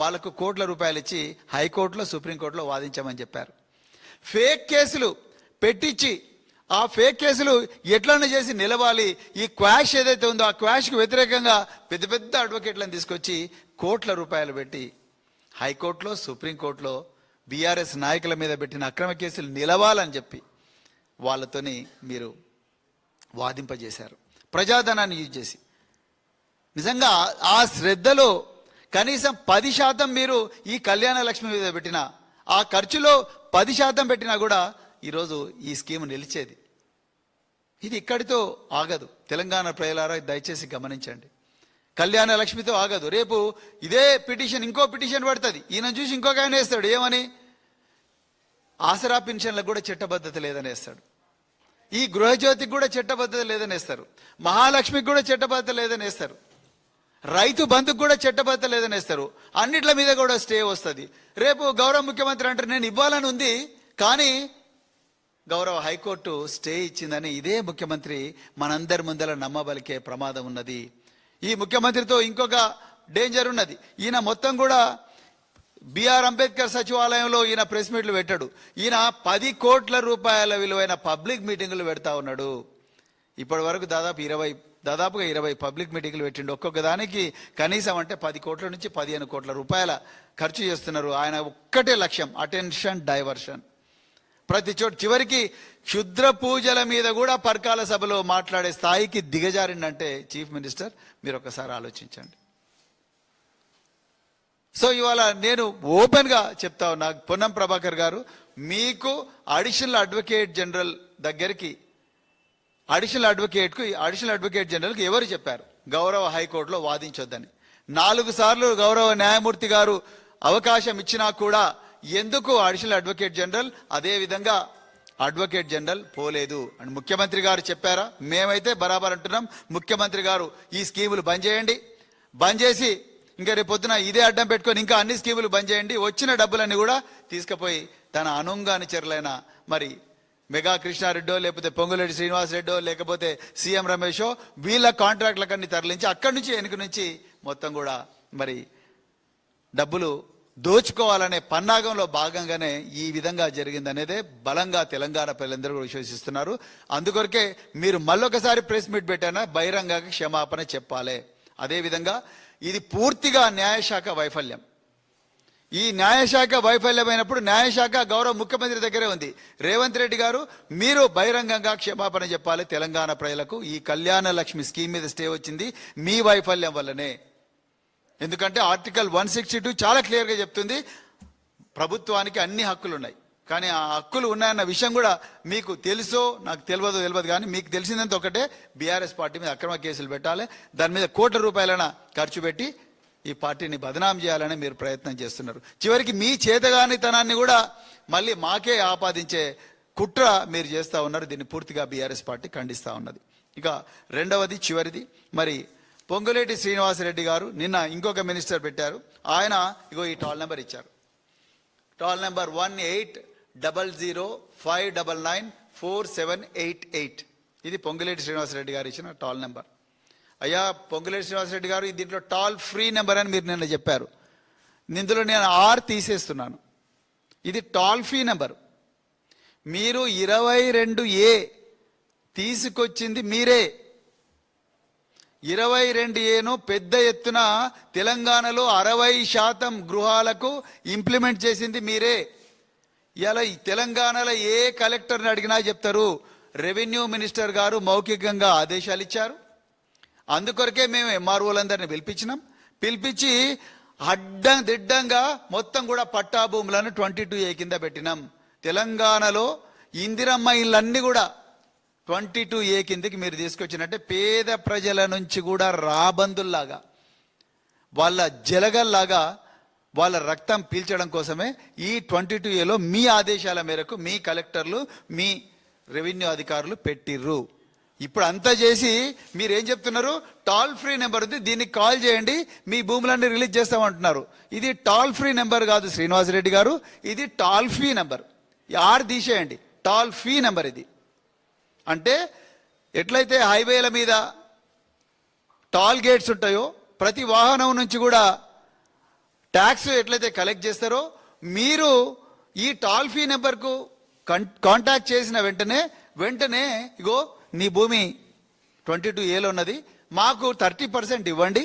వాళ్ళకు కోట్ల రూపాయలు ఇచ్చి హైకోర్టులో సుప్రీంకోర్టులో వాదించమని చెప్పారు. ఫేక్ కేసులు పెట్టించి ఆ ఫేక్ కేసులు ఎట్లన్నా చేసి నిలవాలి. ఈ క్వాష్ ఏదైతే ఉందో ఆ క్వాష్కి వ్యతిరేకంగా పెద్ద పెద్ద అడ్వకేట్లను తీసుకొచ్చి కోట్ల రూపాయలు పెట్టి హైకోర్టులో సుప్రీంకోర్టులో బీఆర్ఎస్ నాయకుల మీద పెట్టిన అక్రమ కేసులు నిలవాలని చెప్పి వాళ్ళతోని మీరు వాదింపజేశారు, ప్రజాధనాన్ని యూజ్ చేసి. నిజంగా ఆ శ్రద్ధలో కనీసం 10% మీరు ఈ కళ్యాణ లక్ష్మి మీద పెట్టిన ఆ ఖర్చులో 10% పెట్టినా కూడా ఈరోజు ఈ స్కీమ్ నిలిచేది. ఇది ఇక్కడితో ఆగదు. తెలంగాణ ప్రజలారా దయచేసి గమనించండి. కళ్యాణ లక్ష్మితో ఆగదు. రేపు ఇదే పిటిషన్ ఇంకో పిటిషన్ పడుతుంది. ఈయన చూసి ఇంకొక ఆయన వేస్తాడు, ఏమని? ఆసరా పెన్షన్లకు కూడా చట్టబద్ధత లేదని వేస్తాడు. ఈ గృహజ్యోతికి కూడా చట్టబద్ధత లేదని వేస్తారు. మహాలక్ష్మికి కూడా చట్టబద్ధత లేదని వేస్తారు. రైతు బంధుకు కూడా చట్టబద్ధత లేదని వేస్తారు. అన్నిట్ల మీద కూడా స్టే వస్తుంది. రేపు గౌరవ ముఖ్యమంత్రి అంటారు నేను ఇవ్వాలని ఉంది, కానీ గౌరవ హైకోర్టు స్టే ఇచ్చిందని ఇదే ముఖ్యమంత్రి మనందరి ముందర నమ్మబలికే ప్రమాదం ఉన్నది. ఈ ముఖ్యమంత్రితో ఇంకొక డేంజర్ ఉన్నది. ఈయన మొత్తం కూడా బిఆర్ అంబేద్కర్ సచివాలయంలో ఈయన ప్రెస్ మీట్లు పెట్టాడు. ఈయన 10 కోట్ల రూపాయల విలువైన పబ్లిక్ మీటింగులు పెడతా ఉన్నాడు. ఇప్పటి వరకు దాదాపుగా 20 పబ్లిక్ మీటింగులు పెట్టిండు. ఒక్కొక్క దానికి కనీసం అంటే 10 కోట్ల నుంచి 15 కోట్ల రూపాయల ఖర్చు చేస్తున్నారు. ఆయన ఒక్కటే లక్ష్యం, అటెన్షన్ డైవర్షన్. ప్రతి చోటు చివరికి క్షుద్ర పూజల మీద కూడా పర్కాల సభలో మాట్లాడే స్థాయికి దిగజారిందంటే చీఫ్ మినిస్టర్ మీరు ఒకసారి ఆలోచించండి. సో ఇవాళ నేను ఓపెన్గా చెప్తా ఉన్నా, పొన్నం ప్రభాకర్ గారు, మీకు అడిషనల్ అడ్వకేట్ జనరల్ దగ్గరికి అడిషనల్ అడ్వకేట్ జనరల్కి ఎవరు చెప్పారు గౌరవ హైకోర్టులో వాదించొద్దని? 4 సార్లు గౌరవ న్యాయమూర్తి గారు అవకాశం ఇచ్చినా కూడా ఎందుకు అడిషనల్ అడ్వకేట్ జనరల్ అదేవిధంగా అడ్వకేట్ జనరల్ పోలేదు అని ముఖ్యమంత్రి గారు చెప్పారా? మేమైతే బరాబర్ అంటున్నాం, ముఖ్యమంత్రి గారు ఈ స్కీములు బంద్ చేయండి, బంద్ చేసి ఇంకా రేపు పొద్దున ఇదే అడ్డం పెట్టుకొని ఇంకా అన్ని స్కీములు బంద్ చేయండి, వచ్చిన డబ్బులన్నీ కూడా తీసుకుపోయి తన అనుంగానుచరులైన మరి మెగా కృష్ణారెడ్డో లేకపోతే పొంగులేటి శ్రీనివాసరెడ్డో లేకపోతే సీఎం రమేషో వీళ్ళ కాంట్రాక్ట్లకన్నీ తరలించి అక్కడి నుంచి వెనుక నుంచి మొత్తం కూడా మరి డబ్బులు దోచుకోవాలనే పన్నాగంలో భాగంగానే ఈ విధంగా జరిగిందనేదే బలంగా తెలంగాణ ప్రజలందరూ కూడా విశ్వసిస్తున్నారు. అందుకొరకే మీరు మళ్ళొకసారి ప్రెస్ మీట్ పెట్టానా బహిరంగంగా క్షమాపణ చెప్పాలి. అదేవిధంగా ఇది పూర్తిగా న్యాయశాఖ వైఫల్యం. ఈ న్యాయశాఖ వైఫల్యమైనప్పుడు న్యాయశాఖ గౌరవ ముఖ్యమంత్రి దగ్గరే ఉంది. రేవంత్ రెడ్డి గారు మీరు బహిరంగంగా క్షమాపణ చెప్పాలి తెలంగాణ ప్రజలకు. ఈ కళ్యాణ లక్ష్మి స్కీమ్ మీద స్టే వచ్చింది మీ వైఫల్యం వల్లనే. ఎందుకంటే ఆర్టికల్ 162 చాలా క్లియర్గా చెప్తుంది ప్రభుత్వానికి అన్ని హక్కులు ఉన్నాయి. కానీ ఆ హక్కులు ఉన్నాయన్న విషయం కూడా మీకు తెలుసో నాకు తెలియదు కానీ మీకు తెలిసిందంత ఒకటే, బీఆర్ఎస్ పార్టీ మీద అక్రమ కేసులు పెట్టాలి, దాని మీద కోట్ల రూపాయలైన ఖర్చు పెట్టి ఈ పార్టీని బదనాం చేయాలని మీరు ప్రయత్నం చేస్తున్నారు. చివరికి మీ చేతగానితనాన్ని కూడా మళ్ళీ మాకే ఆపాదించే కుట్ర మీరు చేస్తూ ఉన్నారు. దీన్ని పూర్తిగా బీఆర్ఎస్ పార్టీ ఖండిస్తూ ఉన్నది. ఇక రెండవది చివరిది, మరి పొంగులేటి శ్రీనివాసరెడ్డి గారు నిన్న ఇంకొక మినిస్టర్ పెట్టారు. ఆయన ఇగో ఈ టాల్ నెంబర్ ఇచ్చారు. Tall number 1800599478. ఇది పొంగులేటి శ్రీనివాసరెడ్డి గారు ఇచ్చిన టాల్ నెంబర్. అయ్యా పొంగులేటి శ్రీనివాసరెడ్డి గారు దీంట్లో టాల్ ఫ్రీ నెంబర్ అని మీరు నిన్న చెప్పారు. ఇందులో నేను ఆర్ తీసేస్తున్నాను. ఇది టాల్ ఫ్రీ నెంబర్. మీరు 22A తీసుకొచ్చింది మీరే. 22Aను పెద్ద ఎత్తున తెలంగాణలో 60% గృహాలకు ఇంప్లిమెంట్ చేసింది మీరే. ఇలా తెలంగాణలో ఏ కలెక్టర్ని అడిగినా చెప్తారు రెవెన్యూ మినిస్టర్ గారు మౌఖికంగా ఆదేశాలు ఇచ్చారు. అందుకొరకే మేము ఎంఆర్ఓలందరినీ పిలిపించి దిడ్డంగా మొత్తం కూడా పట్టా భూములను 22A కింద పెట్టినాం. తెలంగాణలో ఇందిరమ్మ ఇళ్ళన్నీ కూడా 22A కిందకి మీరు తీసుకొచ్చినట్టే పేద ప్రజల నుంచి కూడా రాబందుల్లాగా వాళ్ళ జలగల్లాగా వాళ్ళ రక్తం పీల్చడం కోసమే ఈ 22Aలో మీ ఆదేశాల మేరకు మీ కలెక్టర్లు మీ రెవెన్యూ అధికారులు పెట్టిర్రు. ఇప్పుడు అంతా చేసి మీరేం చెప్తున్నారు? టాల్ ఫ్రీ నెంబర్ ఉంది, దీనికి కాల్ చేయండి మీ భూములన్నీ రిలీజ్ చేస్తామంటున్నారు. ఇది టాల్ ఫ్రీ నెంబర్ కాదు శ్రీనివాసరెడ్డి గారు, ఇది టాల్ ఫ్రీ నెంబర్. ఆర్ తీసేయండి, టాల్ ఫ్రీ నెంబర్ ఇది. అంటే ఎట్లయితే హైవేల మీద టాల్ గేట్స్ ఉంటాయో ప్రతి వాహనం నుంచి కూడా ట్యాక్స్ ఎట్లయితే కలెక్ట్ చేస్తారో మీరు ఈ టోల్ ఫ్రీ నెంబర్కు కాంటాక్ట్ చేసిన వెంటనే ఇగో నీ భూమి 22A ఉన్నది, మాకు 30% ఇవ్వండి,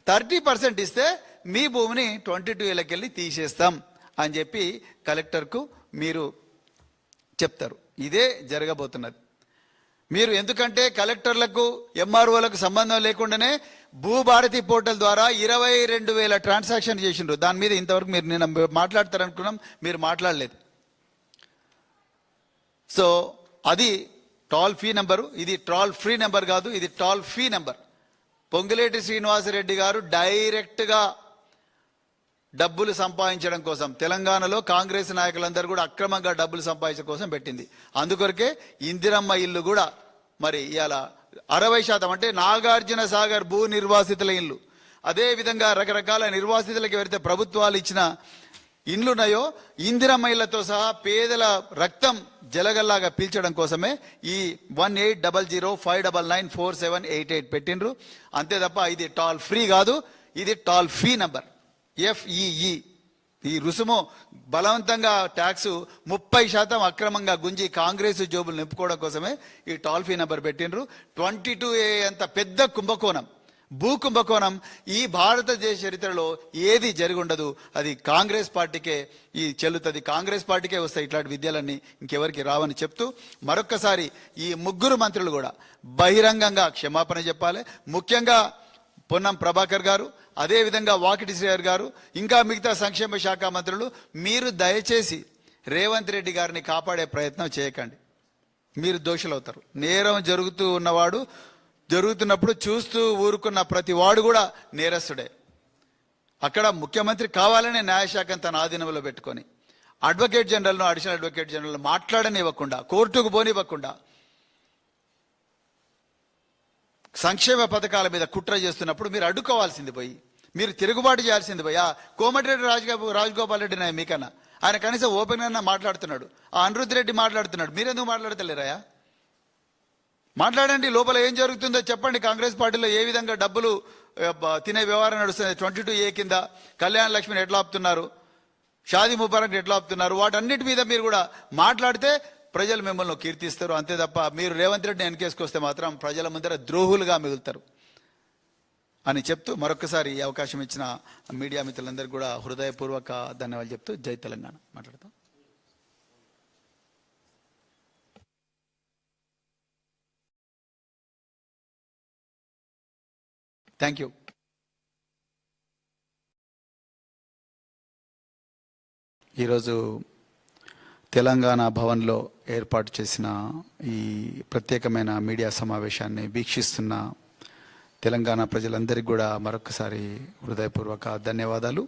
30% ఇస్తే మీ భూమిని 22Aకి వెళ్ళి తీసేస్తాం అని చెప్పి కలెక్టర్కు మీరు చెప్తారు. ఇదే జరగబోతున్నది. మీరు ఎందుకంటే కలెక్టర్లకు ఎంఆర్ఓలకు సంబంధం లేకుండానే భూభారతి పోర్టల్ ద్వారా 22,000 ట్రాన్సాక్షన్ చేసిండ్రు. దాని మీద ఇంతవరకు మీరు నేను మాట్లాడతారనుకున్నాం, మీరు మాట్లాడలేదు. సో అది టోల్ ఫ్రీ నెంబరు, ఇది టోల్ ఫ్రీ నెంబర్ కాదు, ఇది toll free number. Ponguleti Srinivasa Reddy గారు డైరెక్ట్గా డబ్బులు సంపాదించడం కోసం తెలంగాణలో కాంగ్రెస్ నాయకులందరూ కూడా అక్రమంగా డబ్బులు సంపాదించడం కోసం పెట్టింది. అందుకొరకే ఇందిరమ్మ ఇల్లు కూడా మరి ఇవాళ 60% అంటే నాగార్జున సాగర్ భూ నిర్వాసితుల ఇల్లు, అదేవిధంగా రకరకాల నిర్వాసితులకు ఎవరైతే ప్రభుత్వాలు ఇచ్చిన ఇండ్లున్నాయో ఇందిరమ్మ ఇళ్లతో సహా పేదల రక్తం జలగల్లాగా పీల్చడం కోసమే ఈ 180059947888 పెట్టిండ్రు. అంతే తప్ప ఇది టోల్ ఫ్రీ కాదు, ఇది టోల్ ఫ్రీ నంబర్ FEE. ఈ రుసుము బలవంతంగా ట్యాక్స్ 30% అక్రమంగా గుంజి కాంగ్రెస్ జోబులు నింపుకోవడం కోసమే ఈ టోల్ ఫ్రీ నెంబర్ పెట్టిండ్రు. 22A అంత పెద్ద కుంభకోణం, భూ కుంభకోణం ఈ భారతదేశ చరిత్రలో ఏది జరిగి ఉండదు. అది కాంగ్రెస్ పార్టీకే ఈ చెల్లుతుంది, కాంగ్రెస్ పార్టీకే వస్తాయి ఇట్లాంటి విద్యలన్నీ, ఇంకెవరికి రావని చెప్తూ మరొక్కసారి ఈ ముగ్గురు మంత్రులు కూడా బహిరంగంగా క్షమాపణ చెప్పాలి. ముఖ్యంగా పొన్నం ప్రభాకర్ గారు, అదేవిధంగా వాకిటి శ్రీహరి గారు, ఇంకా మిగతా సంక్షేమ శాఖ మంత్రులు, మీరు దయచేసి రేవంత్ రెడ్డి గారిని కాపాడే ప్రయత్నం చేయకండి. మీరు దోషులవుతారు. నేరం జరుగుతున్నప్పుడు చూస్తూ ఊరుకున్న ప్రతి వాడు కూడా నేరస్తుడే. అక్కడ ముఖ్యమంత్రి కావాలనే న్యాయశాఖను తన ఆధీనంలో పెట్టుకొని అడ్వకేట్ జనరల్ను, అడిషనల్ అడ్వకేట్ జనరల్ మాట్లాడనివ్వకుండా, కోర్టుకు పోనివ్వకుండా, సంక్షేమ పథకాల మీద కుట్ర చేస్తున్నప్పుడు మీరు అడ్డుకోవాల్సింది పోయి, మీరు తిరుగుబాటు చేయాల్సింది పోయి. కోమటిరెడ్డి రాజగోపాల్ రెడ్డి నాయ మీకన్నా ఆయన కనీసం ఓపెన్ గా మాట్లాడుతున్నాడు, ఆ అనిరుద్ధ్ రెడ్డి మాట్లాడుతున్నాడు, మీరెందుకు మాట్లాడతలేరాయా? మాట్లాడండి, లోపల ఏం జరుగుతుందో చెప్పండి. కాంగ్రెస్ పార్టీలో ఏ విధంగా డబ్బులు తినే వ్యవహారం నడుస్తుంది, 22A కింద కళ్యాణ లక్ష్మిని ఎట్లా ఆపుతున్నారు, షాదీ ముబారక్ ఎట్లా ఆపుతున్నారు, వాటన్నిటి మీద మీరు కూడా మాట్లాడితే ప్రజలు మిమ్మల్ని కీర్తిస్తారు. అంతే తప్ప మీరు రేవంత్ రెడ్డిని వెనకేసుకొస్తే మాత్రం ప్రజల ముందర ద్రోహులుగా మిగులుతారు అని చెప్తూ మరొకసారి ఈ అవకాశం ఇచ్చిన మీడియా మిత్రులందరికీ కూడా హృదయపూర్వక ధన్యవాదాలు చెప్తూ జై తెలంగాణ మాట్లాడతాం. Thank you. ఈరోజు తెలంగాణ భవన్లో ఏర్పాటు చేసిన ఈ ప్రత్యేకమైన మీడియా సమావేశాన్ని వీక్షిస్తున్న తెలంగాణ ప్రజలందరికీ కూడా మరొకసారి హృదయపూర్వక ధన్యవాదాలు.